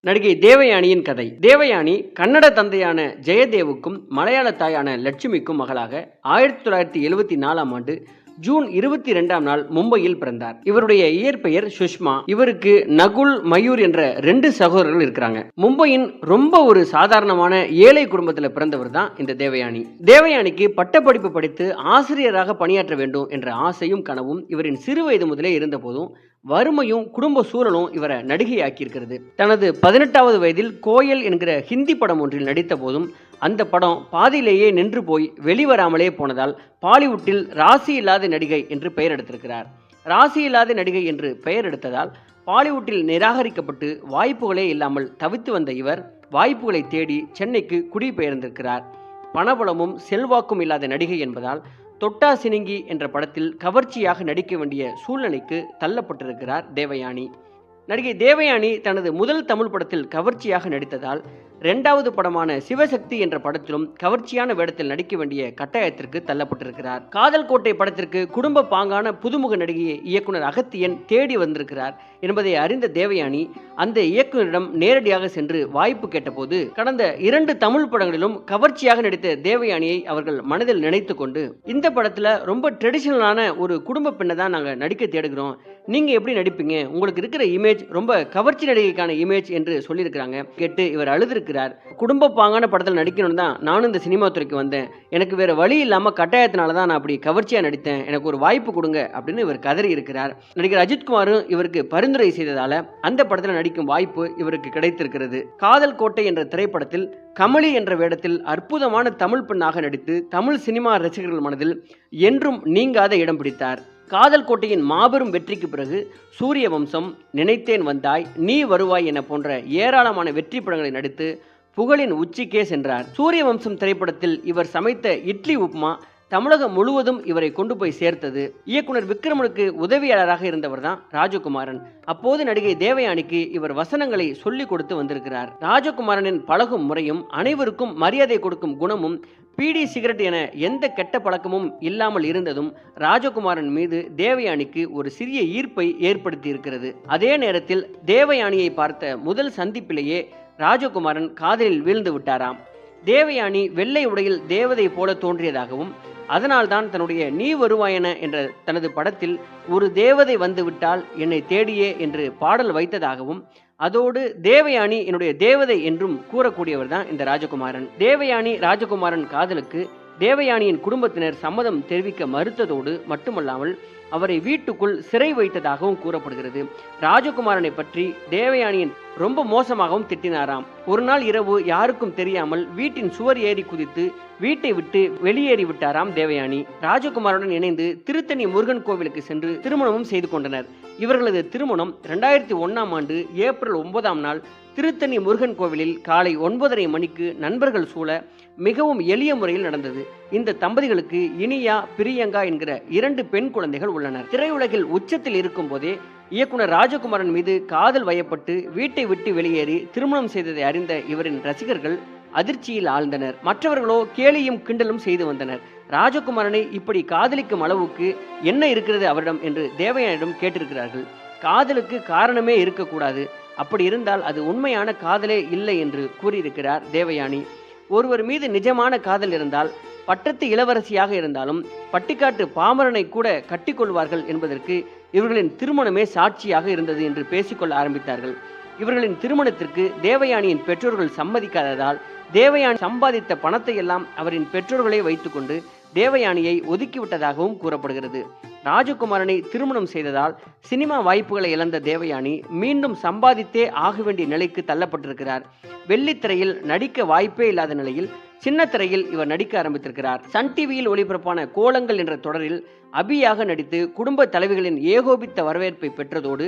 நடிகை தேவயானியின் கதை. தேவயானி கன்னட தந்தையான ஜெயதேவுக்கும் மலையாள தாயான லட்சுமிக்கும் மகளாக 1974 ஜூன் 22 மும்பையில் பிறந்தார். இவருடைய இயற்பெயர் சுஷ்மா. இவருக்கு நகுல், மயூர் என்ற 2 சகோதரர்கள் இருக்கிறாங்க. மும்பையின் ரொம்ப ஒரு சாதாரணமான ஏழை குடும்பத்தில் பிறந்தவர் தான் இந்த தேவயானி. தேவயானிக்கு பட்டப்படிப்பு படித்து ஆசிரியராக பணியாற்ற வேண்டும் என்ற ஆசையும் கனவும் இவரின் சிறு வயது முதலே இருந்த போதும் வறுமையும் குடும்ப சூழலும் இவரை நடிகையாக்கி இருக்கிறது. தனது 18வது வயதில் கோயல் என்கிற ஹிந்தி படம் ஒன்றில் நடித்த போதும் அந்த படம் பாதியிலேயே நின்று போய் வெளிவராமலே போனதால் பாலிவுட்டில் ராசி இல்லாத நடிகை என்று பெயர் எடுத்திருக்கிறார். ராசி இல்லாத நடிகை என்று பெயர் எடுத்ததால் பாலிவுட்டில் நிராகரிக்கப்பட்டு வாய்ப்புகளே இல்லாமல் தவித்து வந்த இவர் வாய்ப்புகளை தேடி சென்னைக்கு குடிபெயர்ந்திருக்கிறார். பணபலமும் செல்வாக்கும் இல்லாத நடிகை என்பதால் தொட்டா சினிங்கி என்ற படத்தில் கவர்ச்சியாக நடிக்க வேண்டிய சூழ்நிலைக்கு தள்ளப்பட்டிருக்கிறார் தேவயானி. நடிகை தேவயானி தனது முதல் தமிழ் படத்தில் கவர்ச்சியாக நடித்ததால் 2வது படமான சிவசக்தி என்ற படத்திலும் கவர்ச்சியான வேடத்தில் நடிக்க வேண்டிய கட்டாயத்திற்கு தள்ளப்பட்டிருக்கிறார். காதல் கோட்டை படத்திற்கு குடும்ப பாங்கான புதுமுக நடிகையை இயக்குனர் அகத்தியன் தேடி வந்திருக்கிறார் என்பதை அறிந்த தேவயானி அந்த இயக்குனரிடம் நேரடியாக சென்று வாய்ப்பு கேட்டபோது கடந்த 2 தமிழ் படங்களிலும் கவர்ச்சியாக நடித்த தேவயானியை அவர்கள் மனதில் நினைத்து கொண்டு, இந்த படத்துல ரொம்ப ட்ரெடிஷனலான ஒரு குடும்ப பெண்ணை தான் நாங்கள் நடிக்க தேடுகிறோம், நீங்க எப்படி நடிப்பீங்க, உங்களுக்கு இருக்கிற இமேஜ் ரொம்ப கவர்ச்சி நடிகைக்கான இமேஜ் என்று சொல்லியிருக்கிறாங்க. கேட்டு இவர் அழுதிருக்கிறார். குடும்ப பாங்கான படத்தில் நடிக்கணும் தான் நானும் இந்த சினிமா துறைக்கு வந்தேன், எனக்கு வேற வழி இல்லாம கட்டாயத்தினால தான் நான் அப்படி கவர்ச்சியா நடித்தேன், எனக்கு ஒரு வாய்ப்பு கொடுங்க அப்படின்னு இவர் கதறி இருக்கிறார். நடிகர் அஜித்குமாரும் இவருக்கு பரிந்துரை செய்ததால அந்த படத்தில் நடிக்கும் வாய்ப்பு இவருக்கு கிடைத்திருக்கிறது. காதல் கோட்டை என்ற திரைப்படத்தில் கமலி என்ற வேடத்தில் அற்புதமான தமிழ் பெண்ணாக நடித்து தமிழ் சினிமா ரசிகர்கள் மனதில் என்றும் நீங்காத இடம் பிடித்தார். காதல் கோட்டையின் மாபெரும் வெற்றிக்கு பிறகு சூரிய வம்சம், நினைத்தேன் வந்தாய், நீ வருவாய் என போன்ற ஏராளமான வெற்றி படங்களை நடித்து புகழின் உச்சிக்கே சென்றார். சூரிய வம்சம் திரைப்படத்தில் இவர் சமைத்த இட்லி உப்புமா தமிழகம் முழுவதும் இவரை கொண்டு போய் சேர்த்தது. இயக்குனர் விக்ரமனுக்கு உதவியாளராக இருந்தவர் தான் ராஜகுமாரன். அப்போது நடிகை தேவயானிக்கு இவர் வசனங்களை சொல்லிக் கொடுத்து வந்திருக்கிறார். ராஜகுமாரனின் பழகும் முறையும் அனைவருக்கும் மரியாதை கொடுக்கும் குணமும் பீடி சிகரெட் என எந்த கெட்ட பழக்கமும் இல்லாமல் இருந்ததும் ராஜகுமாரன் மீது தேவயானிக்கு ஒரு சிறிய ஈர்ப்பை ஏற்படுத்தி இருக்கிறது. அதே நேரத்தில் தேவயானியை பார்த்த முதல் சந்திப்பிலேயே ராஜகுமாரன் காதலில் வீழ்ந்து விட்டாராம். தேவயானி வெள்ளை உடையில் தேவதை போல தோன்றியதாகவும் அதனால்தான் தன்னுடைய நீ வருவாயன என்ற தனது படத்தில் ஒரு தேவதை வந்துவிட்டால் என்னை தேடியே என்று பாடல் வைத்ததாகவும் அதோடு தேவயானி என்னுடைய தேவதை என்றும் கூறக்கூடியவர் தான் இந்த ராஜகுமாரன். தேவயானி ராஜகுமாரன் காதலுக்கு தேவயானியின் குடும்பத்தினர் சம்மதம் தெரிவிக்க மறுத்ததோடு மட்டுமல்லாமல் அவரை வீட்டுக்குள் சிறை வைத்ததாகவும் கூறப்படுகிறது. ராஜகுமாரனை பற்றி தேவயானியின் ரொம்ப மோசமாகவும் திட்டினாராம். ஒரு நாள் இரவு யாருக்கும் தெரியாமல் வீட்டின் சுவர் ஏறி குதித்து வீட்டை விட்டு வெளியேறி விட்டாராம் தேவயானி. ராஜகுமாருடன் இணைந்து திருத்தணி முருகன் கோவிலுக்கு சென்று திருமணமும் செய்து கொண்டனர். இவர்களது திருமணம் 2001 ஏப்ரல் 9 திருத்தணி முருகன் கோவிலில் காலை 9:30 மணிக்கு நண்பர்கள் சூழ மிகவும் எளிய முறையில் நடந்தது. இந்த தம்பதிகளுக்கு இனியா, பிரியங்கா என்கிற 2 பெண் குழந்தைகள் உள்ளனர். திரையுலகில் உச்சத்தில் இருக்கும் போதே இயக்குனர் ராஜகுமாரன் மீது காதல் வயப்பட்டு வீட்டை விட்டு வெளியேறி திருமணம் செய்ததை அறிந்த இவரின் ரசிகர்கள் அதிர்ச்சியில் ஆழ்ந்தனர். மற்றவர்களோ கேலியும் கிண்டலும் செய்து வந்தனர். ராஜகுமாரனை இப்படி காதலிக்கும் அளவுக்கு என்ன இருக்கிறது அவரிடம் என்று தேவயானியிடம் கேட்டிருக்கிறார்கள். காதலுக்கு காரணமே இருக்கக்கூடாது, அப்படி இருந்தால் அது உண்மையான காதலே இல்லை என்று கூறியிருக்கிறார் தேவயானி. ஒருவர் மீது நிஜமான காதல் இருந்தால் பட்டத்து இளவரசியாக இருந்தாலும் பட்டிக்காட்டு பாமரனை கூட கட்டிக்கொள்வார்கள் என்பதற்கு இவர்களின் திருமணமே சாட்சியாக இருந்தது என்று பேசிக்கொள்ள ஆரம்பித்தார்கள். இவர்களின் திருமணத்திற்கு தேவயானியின் பெற்றோர்கள் சம்மதிக்காததால் தேவயானி சம்பாதித்த பணத்தை எல்லாம் அவரின் பெற்றோர்களே வைத்துக்கொண்டு தேவயானியை ஒதுக்கிவிட்டதாகவும் கூறப்படுகிறது. ராஜகுமாரனை திருமணம் செய்ததால் சினிமா வாய்ப்புகளை இழந்த தேவயானி மீண்டும் சம்பாதித்தே ஆக வேண்டிய நிலைக்கு தள்ளப்பட்டிருக்கிறார். வெள்ளித்திரையில் நடிக்க வாய்ப்பே இல்லாத நிலையில் சின்ன திரையில் இவர் நடிக்க ஆரம்பித்திருக்கிறார். சன் டிவியில் ஒளிபரப்பான கோலங்கள் என்ற தொடரில் அபியாக நடித்து குடும்ப தலைவிகளின் ஏகோபித்த வரவேற்பை பெற்றதோடு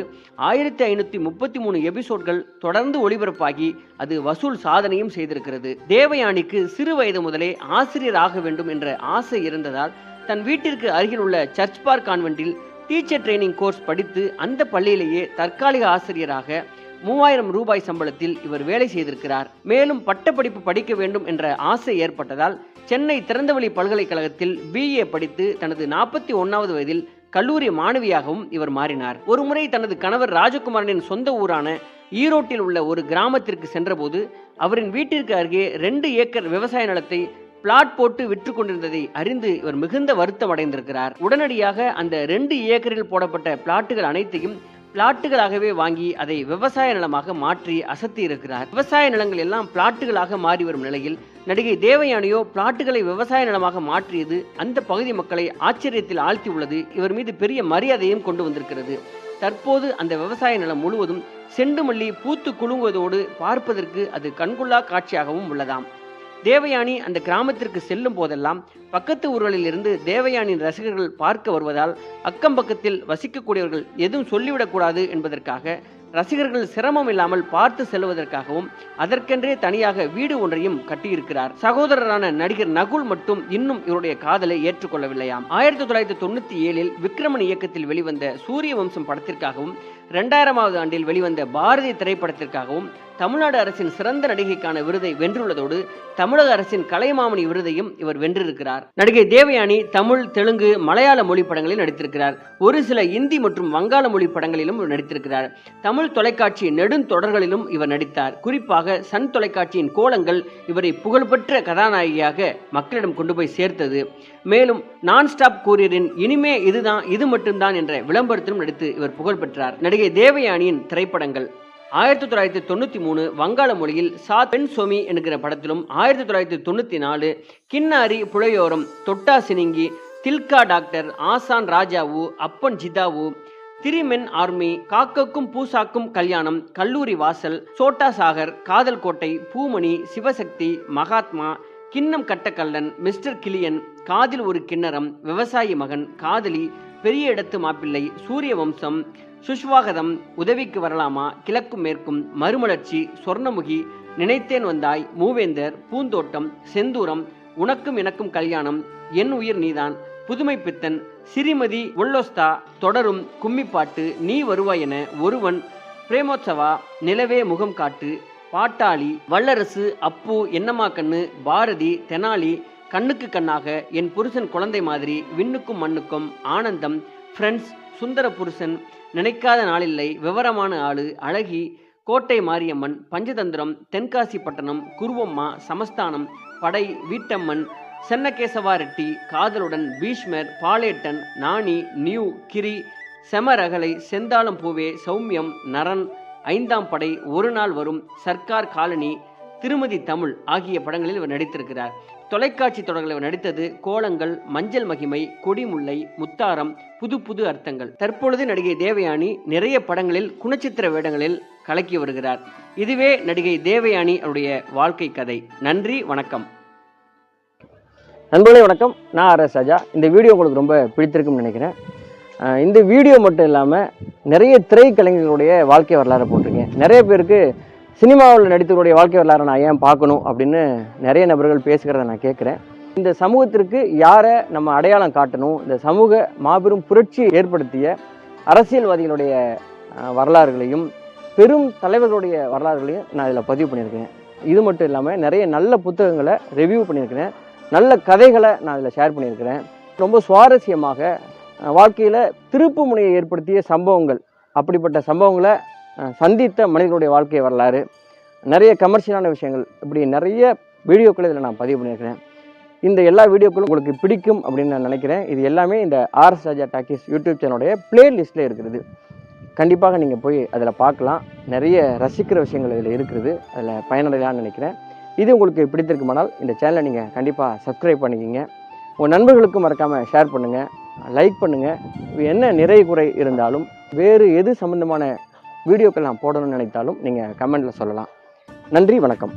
1533 எபிசோட்கள் தொடர்ந்து ஒளிபரப்பாகி அது வசூல் சாதனையும் செய்திருக்கிறது. தேவயானிக்கு சிறு வயது முதலே ஆசிரியர் ஆக வேண்டும் என்ற ஆசை இருந்ததால் தன் வீட்டிற்கு அருகில் உள்ள சர்ச் பார்க் கான்வென்ட்டில் டீச்சர் ட்ரைனிங் கோர்ஸ் படித்து அந்த பள்ளியிலேயே தற்காலிக ஆசிரியராக 3000 ரூபாய் சம்பளத்தில் இவர் வேலை செய்திருக்கிறார். மேலும் பட்டப்படிப்பு படிக்க வேண்டும் என்ற ஆசை ஏற்பட்டதால் சென்னை திறந்தவெளி பல்கலைக்கழகத்தில் BA படித்து தனது 41வது வயதில் கல்லூரி மாணவியாகவும் இவர் மாறினார். ஒருமுறை தனது கணவர் ராஜகுமாரனின் சொந்த ஊரான ஈரோட்டில் உள்ள ஒரு கிராமத்திற்கு சென்றபோது அவரின் வீட்டிற்கு அருகே 2 ஏக்கர் விவசாய நிலத்தை பிளாட் போட்டு விற்று கொண்டிருந்ததை அறிந்து இவர் மிகுந்த வருத்தம் அடைந்திருக்கிறார். உடனடியாக அந்த 2 ஏக்கரில் போடப்பட்ட பிளாட்டுகள் அனைத்தையும் பிளாட்டுகளாகவே வாங்கி அதை விவசாய நிலமாக மாற்றி அசத்தி இருக்கிறார். விவசாய நிலங்கள் எல்லாம் பிளாட்டுகளாக மாறி வரும் நிலையில் நடிகை தேவயானியோ பிளாட்டுகளை விவசாய நிலமாக மாற்றியது அந்த பகுதி மக்களை ஆச்சரியத்தில் ஆழ்த்தி உள்ளது. இவர் மீது பெரிய மரியாதையும் கொண்டு வந்திருக்கிறது. தற்போது அந்த விவசாய நிலம் முழுவதும் செண்டு மல்லி பூத்து குலுங்குவதோடு பார்ப்பதற்கு அது கண்கொள்ளா காட்சியாகவும் உள்ளதாம். தேவயானி அந்த கிராமத்திற்கு செல்லும் போதெல்லாம் பக்கத்து ஊர்களில் இருந்து தேவயானியின் ரசிகர்கள் பார்க்க வருவதால் அக்கம் பக்கத்தில் வசிக்கக்கூடியவர்கள் எதுவும் சொல்லிவிடக்கூடாது என்பதற்காக ரசிகர்கள் சிரமம் இல்லாமல் பார்த்து செல்வதற்காகவும் அதற்கென்றே தனியாக வீடு ஒன்றையும் கட்டியிருக்கிறார். சகோதரரான நடிகர் நகுல் மட்டும் இன்னும் இவருடைய காதலை ஏற்றுக்கொள்ளவில்லையாம். 1997 விக்ரமன் இயக்கத்தில் வெளிவந்த சூரிய வம்சம் படத்திற்காகவும் 2000ஆவது ஆண்டில் வெளிவந்த பாரதி திரைப்படத்திற்காகவும் தமிழ்நாடு அரசின் சிறந்த நடிகைக்கான விருதை வென்றுள்ளதோடு தமிழக அரசின் கலைமாமணி விருதையும் இவர் வென்றிருக்கிறார். நடிகை தேவயானி தமிழ், தெலுங்கு, மலையாள மொழி படங்களில் நடித்திருக்கிறார். ஒரு சில இந்தி மற்றும் வங்காள மொழி படங்களிலும் நடித்திருக்கிறார். தமிழ் தொலைக்காட்சி நெடுந்தொடர்களிலும் இவர் நடித்தார். குறிப்பாக சன் தொலைக்காட்சியின் கோலங்கள் இவரை புகழ்பெற்ற கதாநாயகியாக மக்களிடம் கொண்டு போய் சேர்த்தது. மேலும் நான் ஸ்டாப் கூரியரின் இனிமே இதுதான் இது மட்டும்தான் என்ற விளம்பரத்திலும் நடித்து இவர் புகழ் பெற்றார். நடிகை தேவயானியின் திரைப்படங்கள் 1993 வங்காள மொழியில் சாத் பெண் சொமி என்கிற படத்திலும், 1994 கின்னாரி புழையோரம், தொட்டா சினிங்கி, தில்கா டாக்டர், ஆசான் ராஜாவு, அப்பன் ஜிதாவு, திரிமென் ஆர்மி, காக்கக்கும் பூசாக்கும் கல்யாணம், கல்லூரி வாசல், சோட்டா சாகர், காதல் கோட்டை, பூமணி, சிவசக்தி, மகாத்மா, கிண்ணம் கட்டக்கல்லன், மிஸ்டர் கிளியன், காதில் ஒரு கிண்ணறம், விவசாயி மகன், காதலி, பெரிய இடத்து மாப்பிள்ளை, சூரிய வம்சம், சுஷ்வாகதம், உதவிக்கு வரலாமா, கிழக்கும் மேற்கும், மறுமலர்ச்சி, சொர்ணமுகி, நினைத்தேன் வந்தாய், மூவேந்தர், பூந்தோட்டம், செந்தூரம், உனக்கும் எனக்கும் கல்யாணம், என் உயிர் நீதான், புதுமை பித்தன், சிறிமதி, ஒல்லோஸ்தா, தொடரும், கும்மிப்பாட்டு, நீ வருவாய் என, ஒருவன், பிரேமோத்சவா, நிலவே முகம் காட்டு, பாட்டாளி, வல்லரசு, அப்பு, என்னம்மா கண்ணு, பாரதி, தெனாலி, கண்ணுக்கு கண்ணாக, என் புருஷன் குழந்தை மாதிரி, விண்ணுக்கும் மண்ணுக்கும், ஆனந்தம், ஃப்ரெண்ட்ஸ், சுந்தர புருஷன், நினைக்காத நாளில்லை, விவரமான ஆளு, அழகி, கோட்டை மாரியம்மன், பஞ்சதந்திரம், தென்காசி பட்டணம், குருவம்மா, சமஸ்தானம், படை, வீட்டம்மன், சென்னகேசவா ரெட்டி, காதலுடன், பீஷ்மர், பாலேட்டன், நாணி, நியூ, கிரி, செமரகலை, செந்தாளம் பூவே, சௌமியம், நரன், 5ஆம் படை, ஒரு நாள் வரும், சர்க்கார் காலனி, திருமதி தமிழ் ஆகிய படங்களில் இவர் நடித்திருக்கிறார். தொலைக்காட்சி தொடர்களில் இவர் நடித்தது கோலங்கள், மஞ்சள் மகிமை, கொடிமுல்லை, முத்தாரம், புது புது அர்த்தங்கள். தற்பொழுது நடிகை தேவயானி நிறைய படங்களில் குணச்சித்திர வேடங்களில் கலக்கி வருகிறார். இதுவே நடிகை தேவயானி அவருடைய வாழ்க்கை கதை. நன்றி, வணக்கம். நண்பர்களே வணக்கம், நான் ஆர்.எஸ். ராஜா. இந்த வீடியோ உங்களுக்கு ரொம்ப பிடித்திருக்கும்னு நினைக்கிறேன். இந்த வீடியோ மட்டும் இல்லாமல் நிறைய திரைக்கலைஞர்களுடைய வாழ்க்கை வரலாறு போட்டிருக்கேன். நிறைய பேருக்கு சினிமாவில் நடித்தவருடைய வாழ்க்கை வரலாறு நான் ஏன் பார்க்கணும் அப்படின்னு நிறைய நபர்கள் பேசுகிறத நான் கேட்குறேன். இந்த சமூகத்திற்கு யாரை நம்ம அடையாளம் காட்டணும், இந்த சமூக மாபெரும் புரட்சியை ஏற்படுத்திய அரசியல்வாதிகளுடைய வரலாறுகளையும் பெரும் தலைவர்களுடைய வரலாறுகளையும் நான் இதில் பதிவு பண்ணியிருக்கேன். இது மட்டும் இல்லாமல் நிறைய நல்ல புத்தகங்களை ரிவ்யூ பண்ணியிருக்கிறேன். நல்ல கதைகளை நான் இதில் ஷேர் பண்ணியிருக்கிறேன். ரொம்ப சுவாரஸ்யமாக வாழ்க்கையில் திருப்பு முனையை ஏற்படுத்திய சம்பவங்கள், அப்படிப்பட்ட சம்பவங்களை சந்தித்த மனிதர்களுடைய வாழ்க்கை வரலாறு, நிறைய கமர்ஷியலான விஷயங்கள், இப்படி நிறைய வீடியோக்களை இதில் நான் பதிவு பண்ணியிருக்கிறேன். இந்த எல்லா வீடியோக்களும் உங்களுக்கு பிடிக்கும் அப்படின்னு நான் நினைக்கிறேன். இது எல்லாமே இந்த ஆர்.எஸ். ராஜா டாக்கீஸ் யூடியூப் சேனலுடைய பிளேலிஸ்ட்டில் இருக்கிறது. கண்டிப்பாக நீங்கள் போய் அதில் பார்க்கலாம். நிறைய ரசிக்கிற விஷயங்கள் இதில் இருக்கிறது. அதில் பயனடையலான்னு நினைக்கிறேன். இது உங்களுக்கு பிடித்திருக்குமானால் இந்த சேனலை நீங்கள் கண்டிப்பாக சப்ஸ்கிரைப் பண்ணிக்கிங்க. உங்கள் நண்பர்களுக்கும் மறக்காமல் ஷேர் பண்ணுங்கள், லைக் பண்ணுங்கள். என்ன நிறை குறை இருந்தாலும் வேறு எது சம்மந்தமான வீடியோக்கள் நான் போடணும்னு நினைத்தாலும் நீங்கள் கமெண்டில் சொல்லலாம். நன்றி, வணக்கம்.